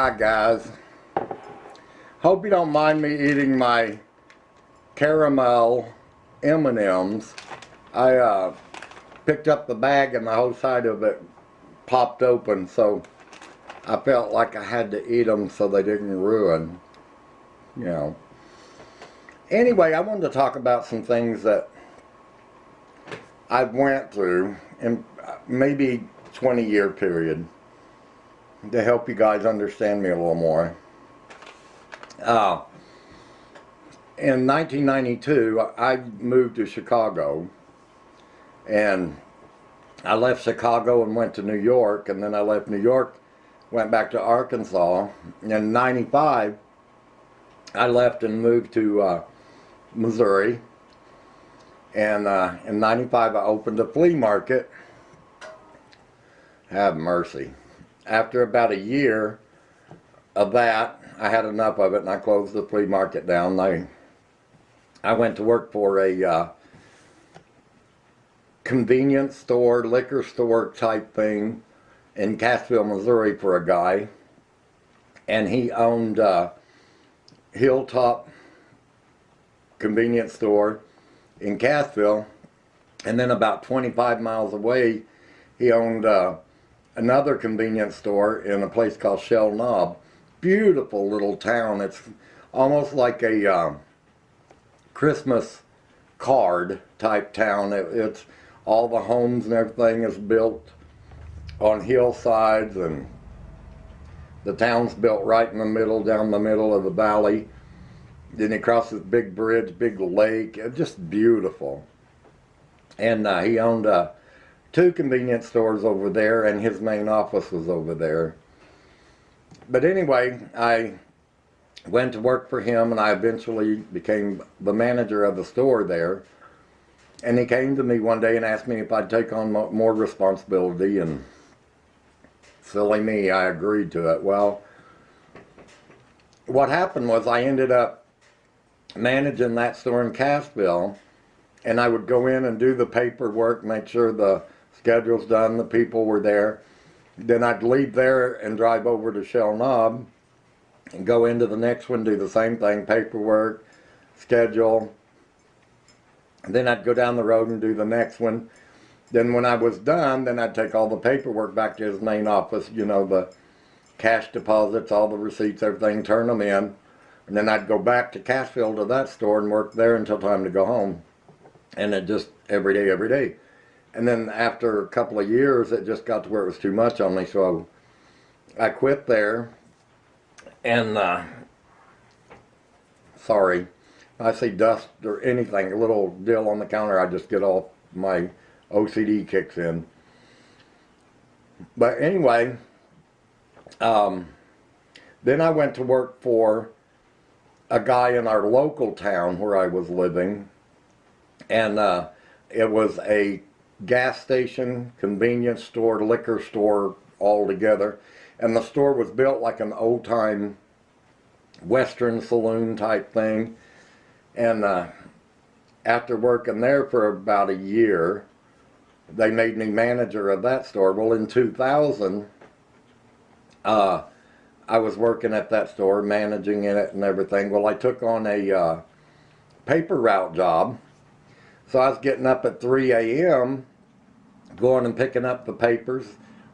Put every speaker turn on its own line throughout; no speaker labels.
Hi guys. Hope you don't mind me eating my caramel M&Ms. I picked up the bag and the whole side of it popped open, so I felt like I had to eat them so they didn't ruin, you know. Anyway, I wanted to talk about some things that I went through in maybe 20-year period to help you guys understand me a little more. In 1992, I moved to Chicago, and I left Chicago and went to New York, and then I left New York, went back to Arkansas. In 95, I left and moved to Missouri, and in 95 I opened a flea market. Have mercy. After about a year of that, I had enough of it and I closed the flea market down. I went to work for a convenience store, liquor store type thing in Cassville, Missouri for a guy. And he owned Hilltop convenience store in Cassville. And then about 25 miles away, he owned another convenience store in a place called Shell Knob. Beautiful little town. It's almost like a Christmas card type town. It's all the homes and everything is built on hillsides, and the town's built right in the middle, down the middle of the valley. Then you cross this big bridge, big lake. It's just beautiful. And he owned 2 convenience stores over there, and his main office was over there. But anyway, I went to work for him, and I eventually became the manager of the store there. And he came to me one day and asked me if I'd take on more responsibility, and silly me, I agreed to it. Well, what happened was I ended up managing that store in Cassville, and I would go in and do the paperwork, make sure the schedule's done, the people were there. Then I'd leave there and drive over to Shell Knob and go into the next one, do the same thing, paperwork, schedule. And then I'd go down the road and do the next one. Then when I was done, then I'd take all the paperwork back to his main office, you know, the cash deposits, all the receipts, everything, turn them in. And then I'd go back to Cassville to that store and work there until time to go home. And it just every day, every day. And then after a couple of years, it just got to where it was too much on me, so I quit there. And, sorry, I see dust or anything, a little dill on the counter, I just get all my OCD kicks in. But anyway, then I went to work for a guy in our local town where I was living, and it was a gas station, convenience store, liquor store all together. And the store was built like an old-time Western saloon type thing. And after working there for about a year, they made me manager of that store. Well, in 2000, I was working at that store, managing it and everything. Well, I took on a paper route job. So I was getting up at 3 a.m., going and picking up the papers,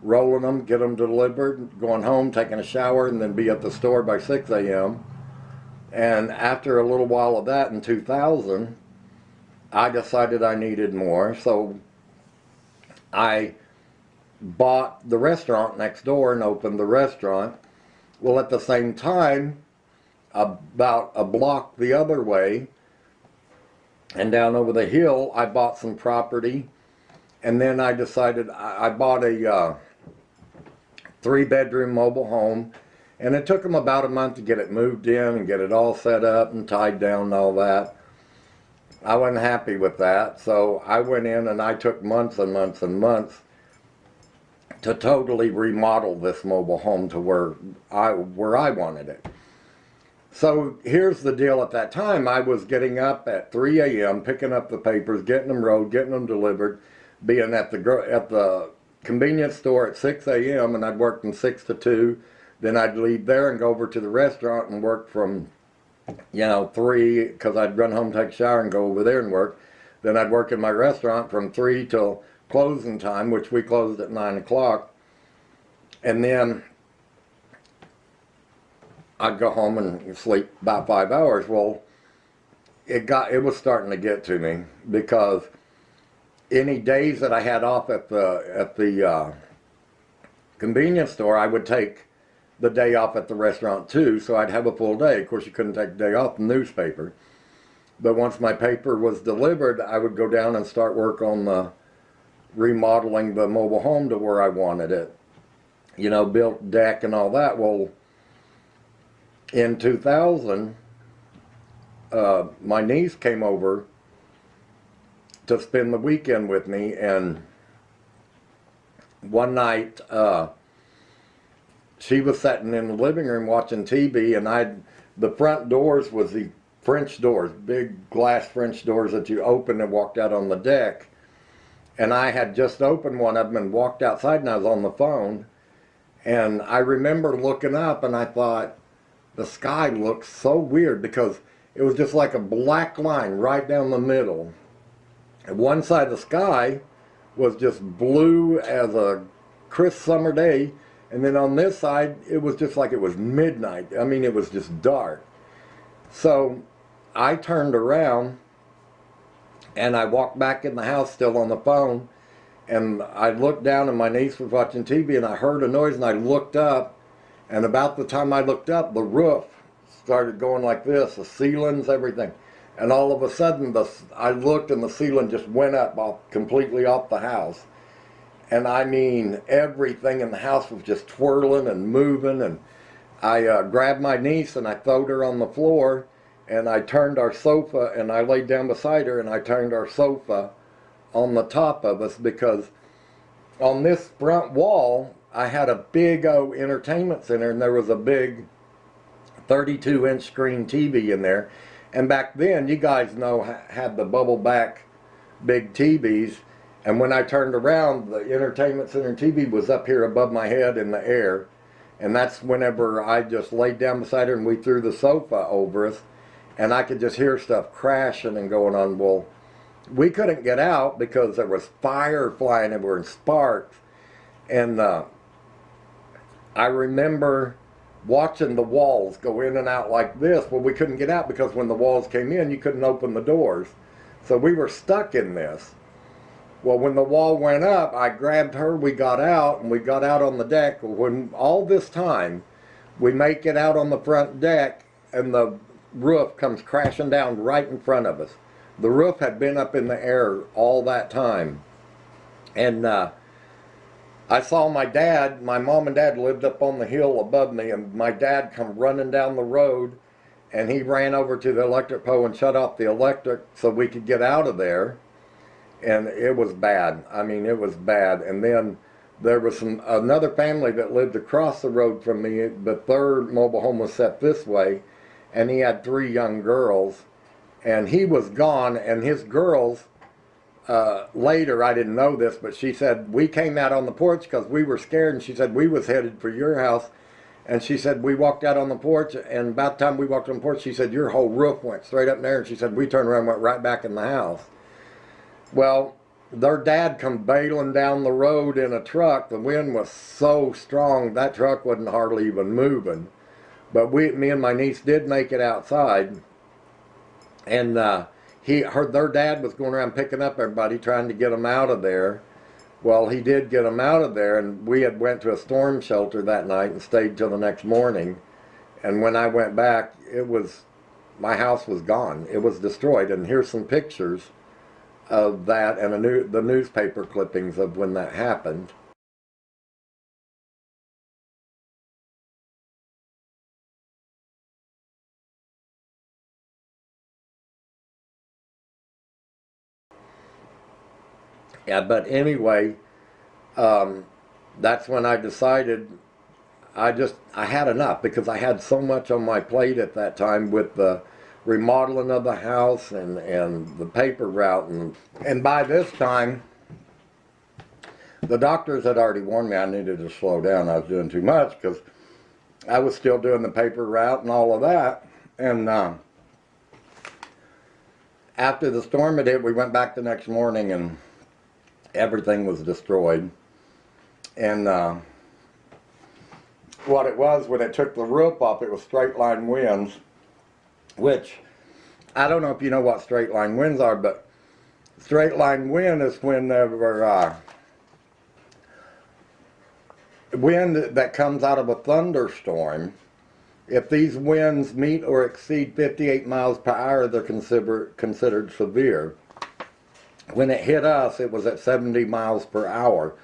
rolling them, get them delivered, going home, taking a shower, and then be at the store by 6 a.m. And after a little while of that in 2000, I decided I needed more. So I bought the restaurant next door and opened the restaurant. Well, at the same time, about a block the other way, and down over the hill, I bought some property, and then I decided I bought a 3-bedroom mobile home, and it took them about a month to get it moved in and get it all set up and tied down and all that. I wasn't happy with that, so I went in and I took months and months and months to totally remodel this mobile home to where I wanted it. So here's the deal. At that time, I was getting up at 3 a.m., picking up the papers, getting them rolled, getting them delivered, being at the convenience store at 6 a.m., and I'd work from 6 to 2, Then I'd leave there and go over to the restaurant and work from, 3, because I'd run home, take a shower, and go over there and work. Then I'd work in my restaurant from 3 till closing time, which we closed at 9 o'clock. And then I'd go home and sleep about 5 hours. Well, it was starting to get to me, because any days that I had off at the convenience store, I would take the day off at the restaurant too, so I'd have a full day. Of course, you couldn't take a day off the newspaper. But once my paper was delivered, I would go down and start work on the remodeling the mobile home to where I wanted it. Built deck and all that. Well, in 2000, my niece came over to spend the weekend with me, and one night, she was sitting in the living room watching TV, and the front doors was the French doors, big glass French doors that you open and walked out on the deck. And I had just opened one of them and walked outside, and I was on the phone. And I remember looking up, and I thought, the sky looked so weird, because it was just like a black line right down the middle. And one side of the sky was just blue as a crisp summer day. And then on this side, it was just like it was midnight. I mean, it was just dark. So I turned around and I walked back in the house still on the phone. And I looked down, and my niece was watching TV, and I heard a noise, and I looked up. And about the time I looked up, the roof started going like this, the ceilings, everything. And all of a sudden, I looked, and the ceiling just went up completely off the house. And I mean, everything in the house was just twirling and moving. And I grabbed my niece and I throwed her on the floor, and I turned our sofa, and I laid down beside her, and I turned our sofa on the top of us, because on this front wall, I had a big old entertainment center, and there was a big 32-inch screen TV in there. And back then, you guys know, had the bubble back big TVs. And when I turned around, the entertainment center TV was up here above my head in the air. And that's whenever I just laid down beside her, and we threw the sofa over us. And I could just hear stuff crashing and going on. Well, we couldn't get out because there was fire flying everywhere and sparks. And I remember watching the walls go in and out like this. Well, we couldn't get out because when the walls came in, you couldn't open the doors. So we were stuck in this. Well, when the wall went up, I grabbed her, we got out, and we got out on the deck. When all this time, we make it out on the front deck, and the roof comes crashing down right in front of us. The roof had been up in the air all that time. And I saw my dad, my mom and dad lived up on the hill above me, and my dad come running down the road, and he ran over to the electric pole and shut off the electric so we could get out of there. And it was bad. I mean, it was bad. And then there was another family that lived across the road from me. But their mobile home was set this way, and he had 3 young girls, and he was gone. And his girls, later, I didn't know this, but she said, we came out on the porch because we were scared, and she said, we was headed for your house. And she said, we walked out on the porch, and about the time we walked on the porch, she said, your whole roof went straight up there. And she said, we turned around and went right back in the house. Well, their dad come bailing down the road in a truck. The wind was so strong, that truck wasn't hardly even moving. But me and my niece did make it outside. And their dad was going around picking up everybody, trying to get them out of there. Well, he did get them out of there, and we had went to a storm shelter that night and stayed till the next morning. And when I went back, my house was gone. It was destroyed. And here's some pictures of that, and the newspaper clippings of when that happened. Yeah, but anyway, that's when I decided I had enough, because I had so much on my plate at that time with the remodeling of the house and the paper route, and by this time the doctors had already warned me I needed to slow down. I was doing too much, because I was still doing the paper route and all of that. And after the storm had hit, we went back the next morning and everything was destroyed. And what it was, when it took the roof off, it was straight line winds, which I don't know if you know what straight line winds are, but straight line wind is whenever wind that comes out of a thunderstorm. If these winds meet or exceed 58 miles per hour, they're considered severe. When it hit us, it was at 70 miles per hour.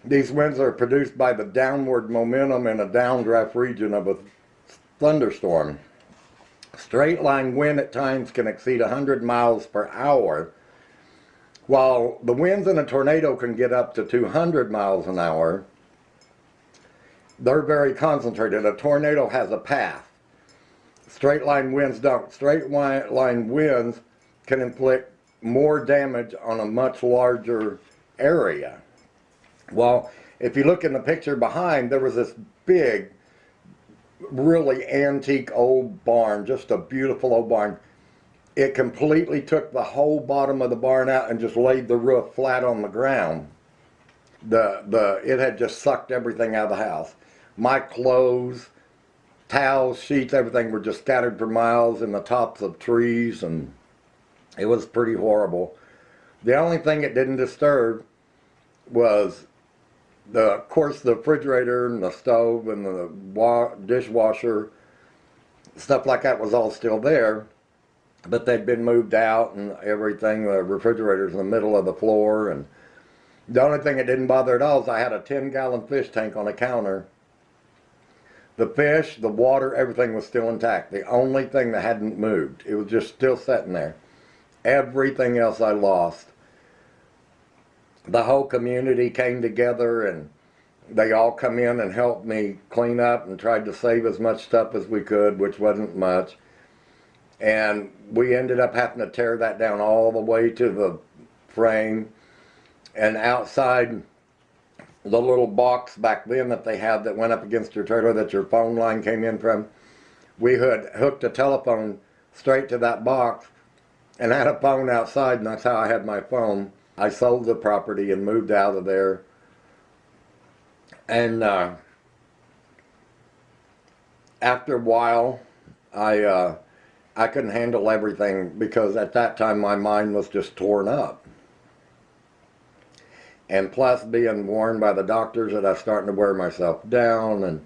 These winds are produced by the downward momentum in a downdraft region of a thunderstorm. Straight line wind at times can exceed 100 miles per hour, while the winds in a tornado can get up to 200 miles an hour. They're very concentrated. A tornado has a path. Straight line winds don't. Straight line winds can inflict more damage on a much larger area. Well, if you look in the picture behind, there was this big, really antique old barn, just a beautiful old barn. It completely took the whole bottom of the barn out and just laid the roof flat on the ground. It had just sucked everything out of the house. My clothes, towels, sheets, everything were just scattered for miles in the tops of trees, and it was pretty horrible. The only thing it didn't disturb was, of course, the refrigerator and the stove and the dishwasher, stuff like that was all still there, but they'd been moved out and everything. The refrigerator's in the middle of the floor, and the only thing that didn't bother at all is I had a 10-gallon fish tank on the counter. The fish, the water, everything was still intact. The only thing that hadn't moved, it was just still sitting there. Everything else I lost. The whole community came together and they all come in and helped me clean up and tried to save as much stuff as we could, which wasn't much. And we ended up having to tear that down all the way to the frame. And outside, the little box back then that they had that went up against your trailer that your phone line came in from, we had hooked a telephone straight to that box and had a phone outside, and that's how I had my phone. I sold the property and moved out of there. And after a while, I couldn't handle everything because at that time my mind was just torn up. And plus being warned by the doctors that I was starting to wear myself down, and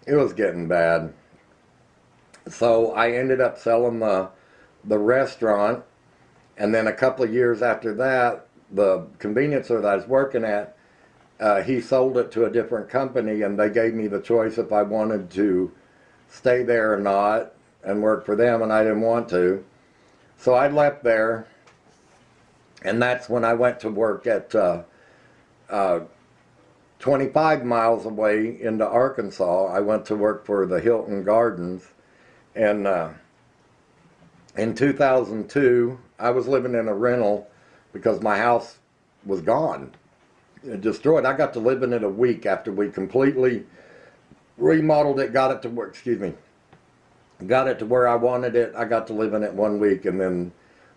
it was getting bad. So I ended up selling the restaurant, and then a couple of years after that, the convenience store that I was working at, he sold it to a different company, and they gave me the choice if I wanted to stay there or not and work for them, and I didn't want to. So I left there, and that's when I went to work at 25 miles away into Arkansas. I went to work for the Hilton Gardens, and in 2002, I was living in a rental because my house was gone, destroyed. I got to live in it a week after we completely remodeled it, got it to work, got it to where I wanted it. I got to live in it 1 week, and then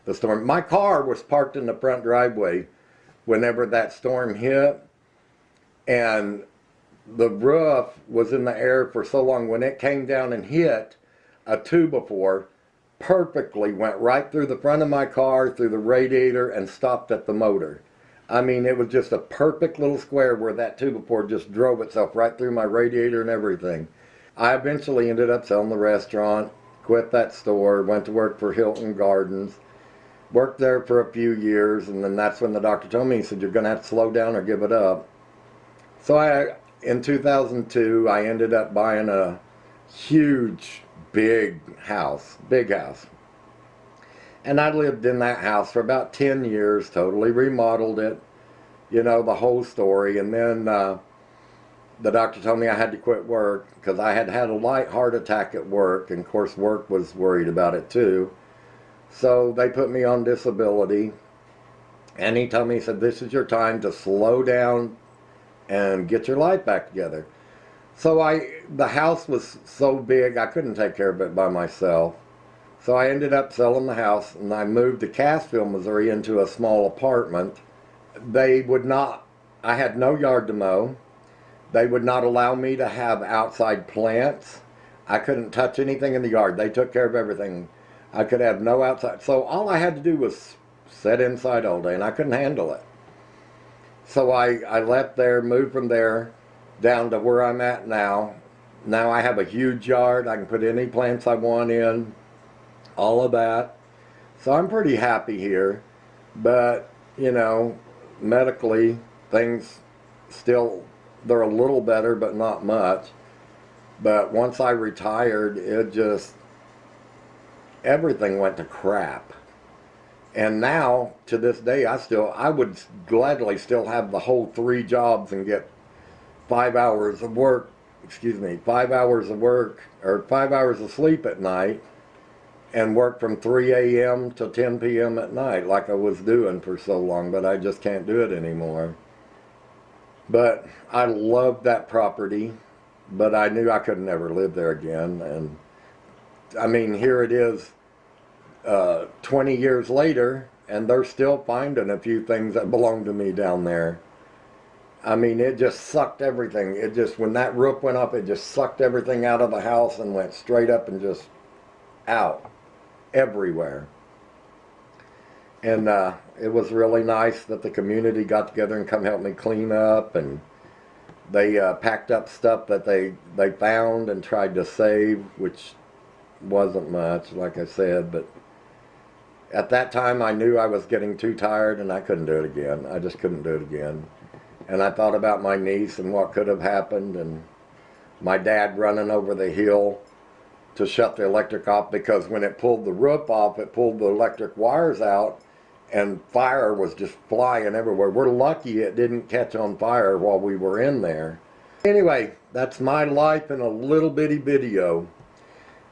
the storm. My car was parked in the front driveway whenever that storm hit, and the roof was in the air for so long. When it came down and hit, a 2x4 perfectly went right through the front of my car, through the radiator, and stopped at the motor. I mean, it was just a perfect little square where that 2x4 just drove itself right through my radiator and everything. I eventually ended up selling the restaurant, quit that store, went to work for Hilton Gardens, worked there for a few years, and then that's when the doctor told me, he said, you're going to have to slow down or give it up. So in 2002, I ended up buying a huge, big house. And I lived in that house for about 10 years, totally remodeled it, you know, the whole story. And then the doctor told me I had to quit work because I had had a light heart attack at work, and of course work was worried about it too. So they put me on disability, and he told me, he said, this is your time to slow down and get your life back together. So the house was so big I couldn't take care of it by myself. So I ended up selling the house and I moved to Cassville, Missouri into a small apartment. They would not, I had no yard to mow. They would not allow me to have outside plants. I couldn't touch anything in the yard. They took care of everything. I could have no outside. So all I had to do was sit inside all day and I couldn't handle it. So I left there, moved from there down to where I'm at now. Now I have a huge yard. I can put any plants I want in, all of that. So I'm pretty happy here. But, you know, medically, things still, they're a little better, but not much. But once I retired, it just, everything went to crap. And now, to this day, I would gladly still have the whole 3 jobs and get 5 hours of work, 5 hours of work, or 5 hours of sleep at night, and work from 3 a.m. to 10 p.m. at night like I was doing for so long, but I just can't do it anymore. But I loved that property, but I knew I could never live there again. And I mean, here it is 20 years later, and they're still finding a few things that belong to me down there. I mean, it just sucked everything. It just, when that roof went up, it just sucked everything out of the house and went straight up and just out everywhere. And it was really nice that the community got together and come help me clean up, and they packed up stuff that they found and tried to save, which wasn't much, like I said, but at that time I knew I was getting too tired and I couldn't do it again. I just couldn't do it again. And I thought about my niece and what could have happened, and my dad running over the hill to shut the electric off, because when it pulled the roof off, it pulled the electric wires out and fire was just flying everywhere. We're lucky it didn't catch on fire while we were in there. Anyway, that's my life in a little bitty video.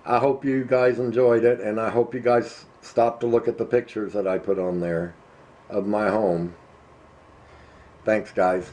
I hope you guys enjoyed it, and I hope you guys stop to look at the pictures that I put on there of my home. Thanks, guys.